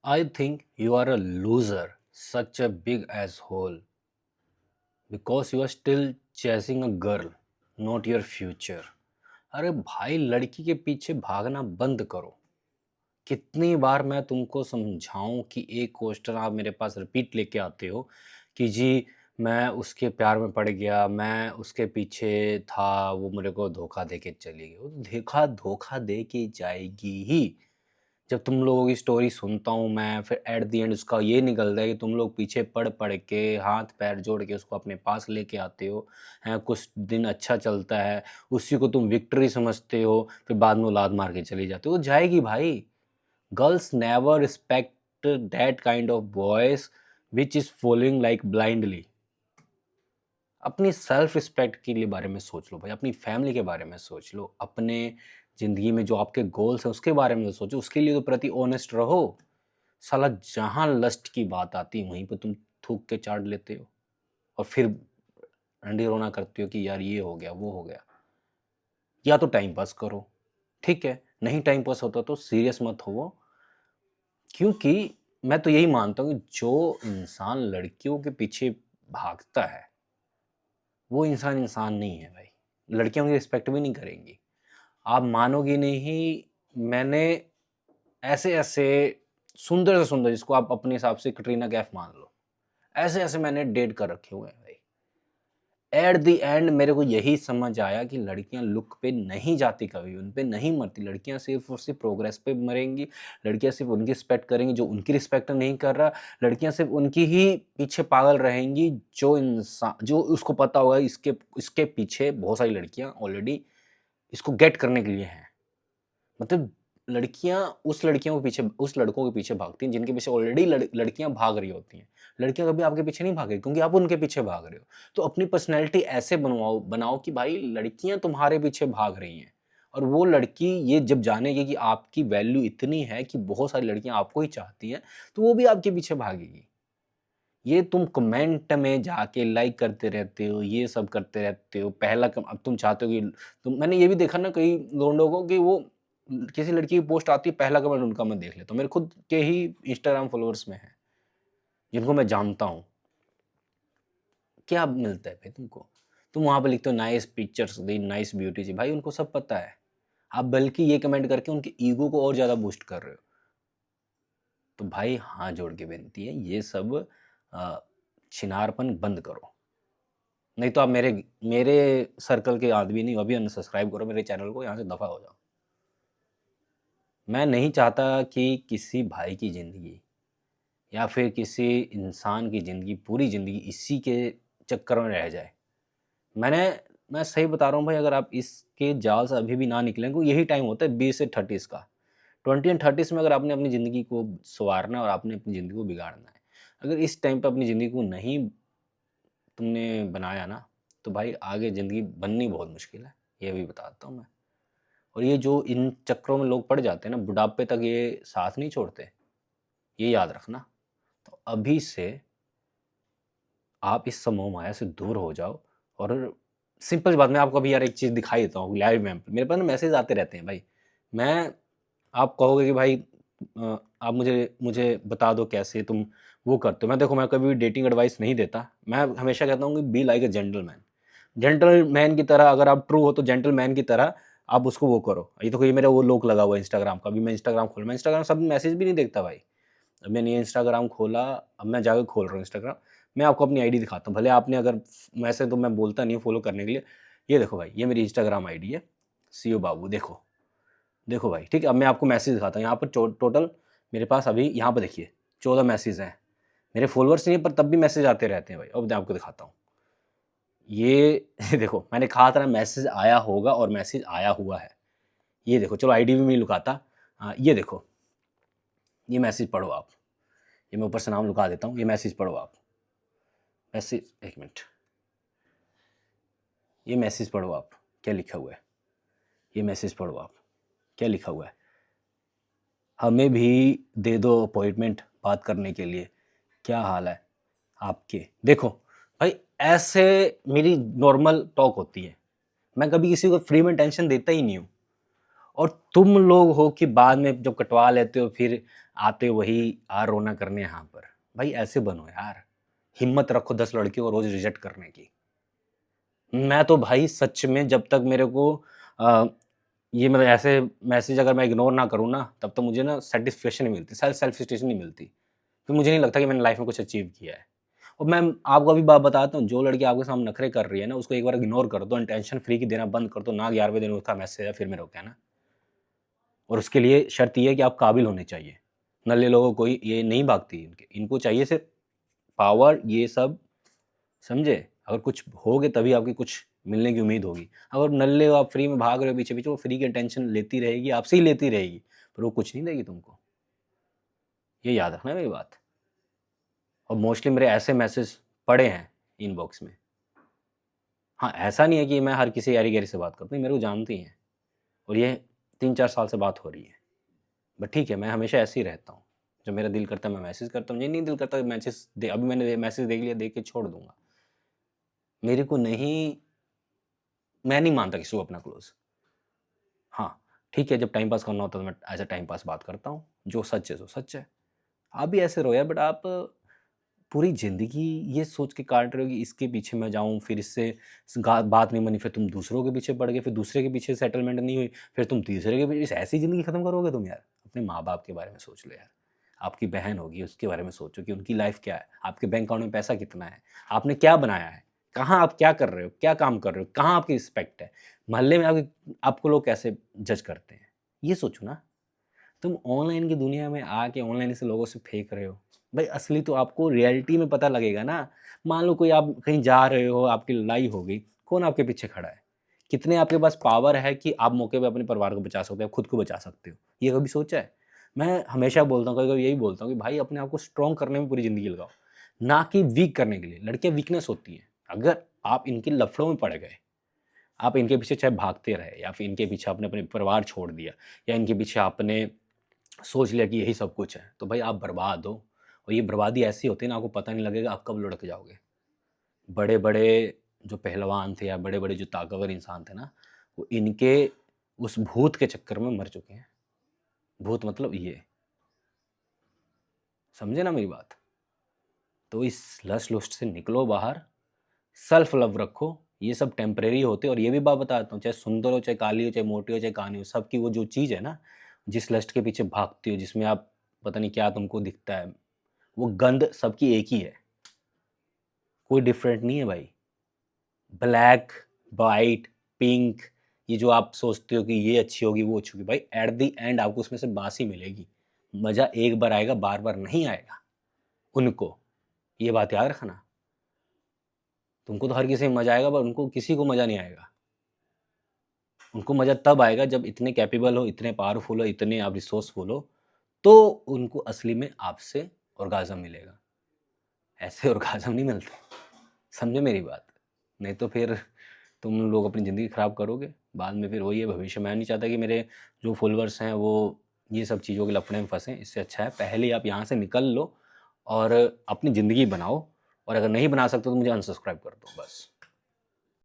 I think you are a loser, such a big asshole, because you are still chasing a girl, not your future. अरे भाई लड़की के पीछे भागना बंद करो। कितनी बार मैं तुमको समझाऊं कि एक क्वेश्चन आप मेरे पास रिपीट लेके आते हो कि जी मैं उसके प्यार में पड़ गया, मैं उसके पीछे था, वो मेरे को धोखा दे के चली गई। वो देखा धोखा दे के जाएगी ही। जब तुम लोगों की स्टोरी सुनता हूँ मैं, फिर एट द एंड उसका ये निकलता है कि तुम लोग पीछे पड़ पड़ के हाथ पैर जोड़ के उसको अपने पास लेके आते हो हैं। कुछ दिन अच्छा चलता है, उसी को तुम विक्ट्री समझते हो, फिर बाद में वो लात मार के चली जाते हो। वो जाएगी भाई। Girls never respect that kind of boys which is following like blindly. अपनी सेल्फ रिस्पेक्ट के लिए बारे में सोच लो भाई, अपनी फैमिली के बारे में सोच लो, अपने ज़िंदगी में जो आपके गोल्स हैं उसके बारे में तो सोचो, उसके लिए तो प्रति ऑनेस्ट रहो। साला जहाँ लस्ट की बात आती है वहीं पे तुम थूक के चाट लेते हो और फिर रंडी रोना करते हो कि यार ये हो गया वो हो गया। या तो टाइम पास करो, ठीक है, नहीं टाइम पास होता तो सीरियस मत हो। क्योंकि मैं तो यही मानता हूँ कि जो इंसान लड़कियों के पीछे भागता है वो इंसान इंसान नहीं है भाई। लड़कियां उनकी रिस्पेक्ट भी नहीं करेंगी। आप मानोगे नहीं, मैंने ऐसे ऐसे सुंदर से सुंदर, जिसको आप अपने हिसाब से कटरीना कैफ मान लो, ऐसे ऐसे मैंने डेट कर रखे हुए हैं भाई। एट द एंड मेरे को यही समझ आया कि लड़कियां लुक पे नहीं जाती, कभी उन पे नहीं मरती। लड़कियां सिर्फ और सिर्फ प्रोग्रेस पे मरेंगी। लड़कियां सिर्फ उनकी रिस्पेक्ट करेंगी जो उनकी रिस्पेक्ट नहीं कर रहा। लड़कियां सिर्फ उनकी ही पीछे पागल रहेंगी जो इंसान, जो उसको पता होगा इसके इसके पीछे बहुत सारी लड़कियां ऑलरेडी इसको गेट करने के लिए हैं। मतलब लड़कियां उस लड़कियों के पीछे, उस लड़कों के पीछे भागती हैं जिनके पीछे ऑलरेडी लड़कियां भाग रही होती हैं। लड़कियां कभी आपके पीछे नहीं भागेगी क्योंकि आप उनके पीछे भाग रहे हो। तो अपनी पर्सनैलिटी ऐसे बनवाओ बनाओ कि भाई लड़कियां तुम्हारे पीछे भाग रही हैं और वो लड़की ये जब जानेगी कि आपकी वैल्यू इतनी है कि बहुत सारी लड़कियां आपको ही चाहती हैं, तो वो भी आपके पीछे भागेगी। ये तुम कमेंट में जाके लाइक करते रहते हो, ये सब करते रहते हो, अब तुम चाहते हो कि मैंने ये भी देखा ना कई लोगों को कि वो किसी लड़की की पोस्ट आती है, पहला कमेंट उनका मैं देख लेता हूँ। मेरे खुद के ही इंस्टाग्राम फॉलोअर्स में है जिनको मैं जानता हूँ। क्या मिलता है भाई तुमको? तुम वहां पर लिखते हो नाइस पिक्चर्स दी, नाइस ब्यूटी जी। भाई उनको सब पता है। आप बल्कि ये कमेंट करके उनके ईगो को और ज्यादा बूस्ट कर रहे हो। तो भाई हाथ जोड़ के विनती है, ये सब अ, छिनारपन बंद करो। नहीं तो आप मेरे मेरे सर्कल के आदमी नहीं हो। अभी अनसब्सक्राइब करो मेरे चैनल को, यहाँ से दफ़ा हो जाओ। मैं नहीं चाहता कि किसी भाई की ज़िंदगी या फिर किसी इंसान की ज़िंदगी, पूरी ज़िंदगी इसी के चक्कर में रह जाए। मैं सही बता रहा हूँ भाई, अगर आप इसके जाल से अभी भी ना निकलें, क्योंकि यही टाइम होता है 20 से 30 का। 20 एंड 30 में अगर आपने अपनी ज़िंदगी को सँवारना है और आपने अपनी ज़िंदगी को बिगाड़ना है, अगर इस टाइम पे अपनी ज़िंदगी को नहीं तुमने बनाया ना, तो भाई आगे ज़िंदगी बननी बहुत मुश्किल है, ये भी बताता हूँ मैं। और ये जो इन चक्करों में लोग पड़ जाते हैं ना, बुढ़ापे तक ये साथ नहीं छोड़ते, ये याद रखना। तो अभी से आप इस समूह माया से दूर हो जाओ। और सिंपल सी बात, मैं आपको अभी यार एक चीज़ दिखाई देता हूँ लाइव में। मेरे पास ना मैसेज आते रहते हैं भाई। मैं आप कहोगे कि भाई आप मुझे मुझे बता दो कैसे तुम वो करते हो। मैं देखो, मैं कभी भी डेटिंग एडवाइस नहीं देता। मैं हमेशा कहता हूँ कि be like a gentleman. Gentleman की तरह, अगर आप ट्रू हो तो जेंटलमैन की तरह आप उसको वो करो। ये तो कोई मेरा वो लोक लगा हुआ है इंस्टाग्राम का। अभी मैं इंस्टाग्राम खोल, मैं इंस्टाग्राम सब मैसेज भी नहीं देखता भाई। अब मैंने ये इंस्टाग्राम खोला, अब मैं जाकर खोल रहा हूँ इंस्टाग्राम। मैं आपको अपनी आईडी दिखाता हूँ, भले आपने अगर वैसे तो मैं बोलता नहीं हूँ फॉलो करने के लिए। ये देखो भाई, ये मेरी इंस्टाग्राम आईडी है, सीओ बाबू। देखो देखो भाई, ठीक है। अब मैं आपको मैसेज दिखाता हूँ। यहाँ पर टोटल मेरे पास अभी यहाँ पर देखिए 14 मैसेज हैं। मेरे फॉलोअर्स नहीं है पर तब भी मैसेज आते रहते हैं भाई। अब मैं आपको दिखाता हूँ ये देखो, मैंने कहा था ना मैसेज आया होगा, और मैसेज आया हुआ है। ये देखो, चलो आईडी भी नहीं लुकाता। ये देखो, ये मैसेज पढ़ो आप। ये मैं ऊपर से नाम लुका देता हूँ, ये मैसेज पढ़ो आप। मैसेज, एक मिनट, ये मैसेज पढ़ो आप, क्या लिखा हुआ है। ये मैसेज पढ़ो आप, क्या लिखा हुआ है। हमें भी दे दो अपॉइंटमेंट बात करने के लिए, क्या हाल है आपके। देखो भाई, ऐसे मेरी नॉर्मल टॉक होती है। मैं कभी किसी को फ्री में टेंशन देता ही नहीं हूँ। और तुम लोग हो कि बाद में जब कटवा लेते हो फिर आते वही आ रोना करने यहाँ पर। भाई ऐसे बनो यार, हिम्मत रखो 10 लड़कियों को रोज रिजेक्ट करने की। मैं तो भाई सच में जब तक मेरे को ये मतलब ऐसे मैसेज अगर मैं इग्नोर ना करूँ ना, तब तो मुझे ना सैटिस्फैक्शन नहीं मिलती, सेल्फ सैटिस्फैक्शन नहीं मिलती। फिर मुझे नहीं लगता कि मैंने लाइफ में कुछ अचीव किया है। और मैं आपको अभी बात बताता हूँ, जो लड़की आपके सामने नखरे कर रही है ना, उसको एक बार इग्नोर कर दो, टेंशन फ्री की देना बंद कर दो ना, 11वें दिन उसका मैसेज है फिर मेरे को कहना। और उसके लिए शर्त ये है कि आप काबिल होने चाहिए। नल्ले लोगों को ये नहीं भागती, इनको चाहिए सिर्फ पावर, ये सब, समझे? अगर कुछ होगे तभी आपकी कुछ मिलने की उम्मीद होगी। अगर नल्ले हो, आप फ्री में भाग रहे हो पीछे पीछे, वो फ्री की टेंशन लेती रहेगी, आपसे ही लेती रहेगी, पर वो कुछ नहीं देगी तुमको। ये याद रखना है मेरी बात। और मोस्टली मेरे ऐसे मैसेज पड़े हैं इनबॉक्स में। हाँ, ऐसा नहीं है कि मैं हर किसी यारी गैरी से बात करता हूँ, मेरे को जानती हैं, और ये 3-4 साल से बात हो रही है। बट ठीक है, मैं हमेशा ऐसे ही रहता हूँ। जब मेरा दिल करता है मैं मैसेज करता हूँ, नहीं दिल करता मैसेज अभी मैंने मैसेज देख लिया, देख के छोड़ दूंगा। मेरे को नहीं, मैं नहीं मानता किसी को अपना क्लोज। हाँ ठीक है, जब टाइम पास करना होता है तो मैं ऐसा टाइम पास बात करता हूँ, जो सच है सो सच है। आप भी ऐसे रहो यार, बट आप पूरी ज़िंदगी ये सोच के काट रहे हो कि इसके पीछे मैं जाऊँ, फिर इससे बात नहीं बनी, फिर तुम दूसरों के पीछे पड़ गए, फिर दूसरे के पीछे सेटलमेंट नहीं हुई, फिर तुम तीसरे के पीछे, ऐसी ज़िंदगी ख़त्म करोगे तुम यार। अपने माँ बाप के बारे में सोच लो यार, आपकी बहन होगी उसके बारे में सोचो कि उनकी लाइफ क्या है, आपके बैंक अकाउंट में पैसा कितना है, आपने क्या बनाया है, कहाँ आप क्या कर रहे हो, क्या काम कर रहे हो, कहाँ आपकी रिस्पेक्ट है, मोहल्ले में आपको लोग कैसे जज करते हैं, ये सोचो ना। तुम ऑनलाइन की दुनिया में आके ऑनलाइन से लोगों से फेंक रहे हो। भाई असली तो आपको रियलिटी में पता लगेगा ना। मान लो कोई आप कहीं जा रहे हो, आपकी लड़ाई हो गई, कौन आपके पीछे खड़ा है? कितने आपके पास पावर है कि आप मौके पे अपने परिवार को बचा सकते हो, खुद को बचा सकते हो? ये कभी सोचा है? मैं हमेशा बोलता हूँ, कभी-कभी यही बोलता हूँ कि भाई अपने आप को स्ट्रॉन्ग करने में पूरी ज़िंदगी लगाओ, ना कि वीक करने के लिए। लड़कियाँ वीकनेस होती हैं। अगर आप इनके लफड़ों में पड़ गए, आप इनके पीछे चाहे भागते रहे या फिर इनके पीछे आपने अपने परिवार छोड़ दिया या इनके पीछे आपने सोच लिया कि यही सब कुछ है, तो भाई आप बर्बाद हो। और ये बर्बादी ऐसी होती है ना, आपको पता नहीं लगेगा आप कब लुढ़क जाओगे। बड़े-बड़े जो पहलवान थे या बड़े-बड़े जो ताकतवर इंसान थे ना, वो इनके उस भूत के चक्कर में मर चुके हैं। भूत मतलब ये, समझे ना मेरी बात? तो इस लस्ट-लुस्ट से निकलो बाहर, सेल्फ लव रखो, ये सब टेम्परेरी होते हैं। और ये भी बात बताता हूँ, चाहे सुंदर हो, चाहे काली हो, चाहे मोटी हो, चाहे कानी हो, सबकी वो जो चीज़ है ना, जिस लस्ट के पीछे भागती हो, जिसमें आप पता नहीं क्या तुमको दिखता है, वो गंध सबकी एक ही है, कोई डिफरेंट नहीं है भाई। ब्लैक, वाइट, पिंक, ये जो आप सोचते हो कि ये अच्छी होगी, वो अच्छी होगी, भाई एट द एंड आपको उसमें से बाँस ही मिलेगी। मज़ा एक बार आएगा, बार-बार नहीं आएगा उनको, ये बात याद रखना। तुमको तो हर किसी में मज़ा आएगा, पर उनको किसी को मज़ा नहीं आएगा। उनको मज़ा तब आएगा जब इतने कैपेबल हो, इतने पावरफुल हो, इतने आप रिसोर्सफुल हो, तो उनको असली में आपसे ऑर्गाज़्म मिलेगा। ऐसे ऑर्गाज़्म नहीं मिलते, समझे मेरी बात? नहीं तो फिर तुम लोग अपनी ज़िंदगी ख़राब करोगे, बाद में फिर वही है भविष्य। मैं नहीं चाहता कि मेरे जो फॉलोअर्स हैं वो ये सब चीज़ों के लफड़े में फँसें। इससे अच्छा है पहले ही आप यहाँ से निकल लो और अपनी ज़िंदगी बनाओ, और अगर नहीं बना सकते तो मुझे अनसब्सक्राइब कर दो बस।